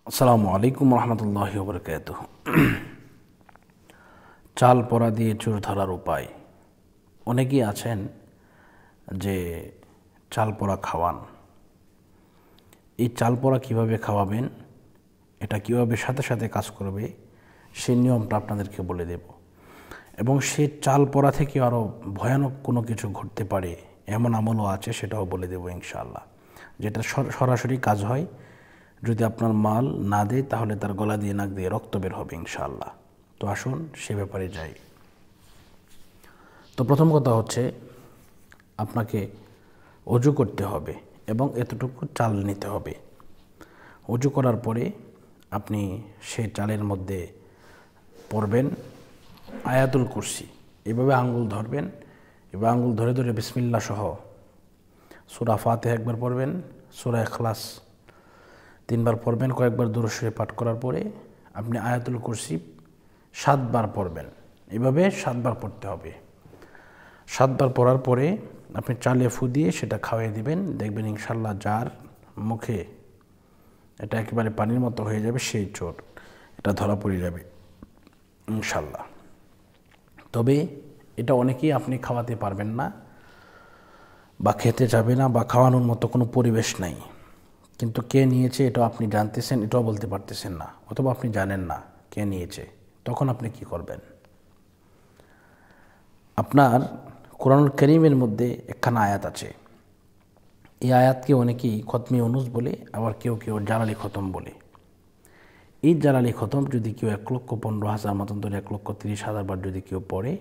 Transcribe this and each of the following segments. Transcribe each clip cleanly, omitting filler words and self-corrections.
আসসালামু আলাইকুম রহমতুল্লাহি ওয়া বারাকাতুহু। চাল পড়া দিয়ে চোর ধরার উপায়। অনেকেই আছেন যে চাল পড়া খাওয়ান। এই চাল পড়া কীভাবে খাওয়াবেন, এটা কীভাবে সাথে সাথে কাজ করবে, সেই নিয়মটা আপনাদেরকে বলে দেব। এবং সে চাল পড়া থেকে আরও ভয়ানক কোনো কিছু ঘটতে পারে এমন আমলও আছে, সেটাও বলে দেব ইনশাআল্লাহ। যেটা সরাসরি কাজ হয়, যদি আপনার মাল না দেয় তাহলে তার গলা দিয়ে নাক দিয়ে রক্ত বের হবে ইনশাআল্লাহ। তো আসুন সে ব্যাপারে যাই। তো প্রথম কথা হচ্ছে, আপনাকে অজু করতে হবে এবং এতটুকু চাল নিতে হবে। অজু করার পরে আপনি সেই চালের মধ্যে পড়বেন আয়াতুল কুরসি। এভাবে আঙ্গুল ধরবেন, এবার আঙ্গুল ধরে ধরে বিসমিল্লাহ সহ সূরা ফাতিহা একবার পড়বেন, সূরা ইখলাস 3 বার পড়বেন, কয়েকবার দুরূদ শরীফ পাঠ করার পরে আপনি আয়াতুল কুরসি 7 বার পড়বেন। এভাবে 7 বার পড়তে হবে। 7 বার পড়ার পরে আপনি চালে ফু দিয়ে সেটা খাওয়াই দিবেন। দেখবেন ইনশাল্লাহ যার মুখে এটা একেবারে পানির মতো হয়ে যাবে, সেই চোর এটা ধরা পড়ে যাবে ইনশাল্লাহ। তবে এটা অনেকেই আপনি খাওয়াতে পারবেন না বা খেতে যাবে না বা খাওয়ানোর মতো কোনো পরিবেশ নাই, কিন্তু কে নিয়েছে এটাও আপনি জানতেছেন, এটাও বলতে পারতেছেন না, অথবা আপনি জানেন না কে নিয়েছে। তখন আপনি কি করবেন? আপনার কোরআনুল কারীমের মধ্যে একখানা আয়াত আছে। এই আয়াতকে অনেকেই খতমে ইউনুস বলে, আবার কেউ কেউ জালালি খতম বলে। এই জালালি খতম যদি কেউ 1,15,000 মতন ধরে 1,30,000 বার যদি কেউ পড়ে,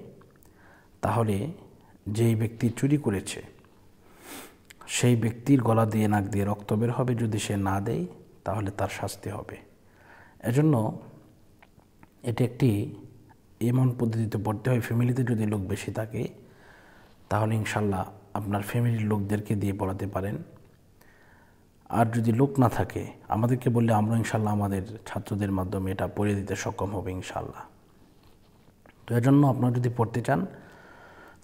তাহলে যেই ব্যক্তি চুরি করেছে সেই ব্যক্তির গলা দিয়ে নাক দিয়ে রক্ত বের হবে। যদি সে না দেয় তাহলে তার শাস্তি হবে। এজন্য এটি একটি এমন পদ্ধতিতে পড়তে হয়, ফ্যামিলিতে যদি লোক বেশি থাকে তাহলে ইনশাল্লাহ আপনার ফ্যামিলির লোকদেরকে দিয়ে পড়াতে পারেন। আর যদি লোক না থাকে আমাদেরকে বললে আমরা ইনশাল্লাহ আমাদের ছাত্রদের মাধ্যমে এটা পড়িয়ে দিতে সক্ষম হবে ইনশাল্লাহ। তো এজন্য আপনারা যদি পড়তে চান,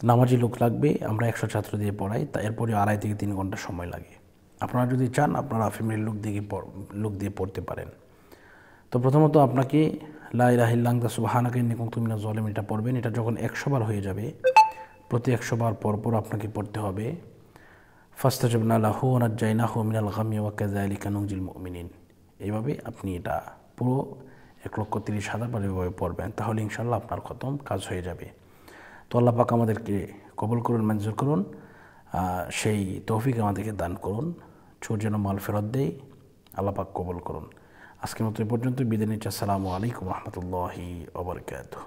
নামাজি লোক লাগবে, আমরা 100 ছাত্র দিয়ে পড়াই, তা এরপরে 2.5 থেকে 3 ঘন্টা সময় লাগে। আপনারা যদি চান আপনারা ফ্যামিলির লোক দিয়ে পড়তে পারেন। তো প্রথমত আপনাকে লা ইলাহা ইল্লা আনতা সুবহানাকা ইন্নী কুনতু মিনাজ জালিমিন এটা পড়বেন। এটা যখন 100 বার হয়ে যাবে, প্রতি 100 বার পর আপনাকে পড়তে হবে ফাস্তাজাবনা লাহু ওয়া নাজ্জায়নাহু মিনাল গাম্মি ওয়া কাযালিকা নুনজিল মুমিনিন। এইভাবে আপনি এটা পুরো 1,30,000 বার এভাবে পড়বেন, তাহলে ইনশাল্লাহ আপনার খতম কাজ হয়ে যাবে। তো আল্লাহ পাক আমাদেরকে কবুল করুন, মঞ্জুর করুন, সেই তৌফিক আমাদেরকে দান করুন। চোর যেন মাল ফেরত দেয়, আল্লাহ পাক কবুল করুন। আজকের মতো এ পর্যন্ত বিদায় নিচ্ছি। আসসালামু আলাইকুম রহমতুল্লাহি ওয়া বারাকাতুহু।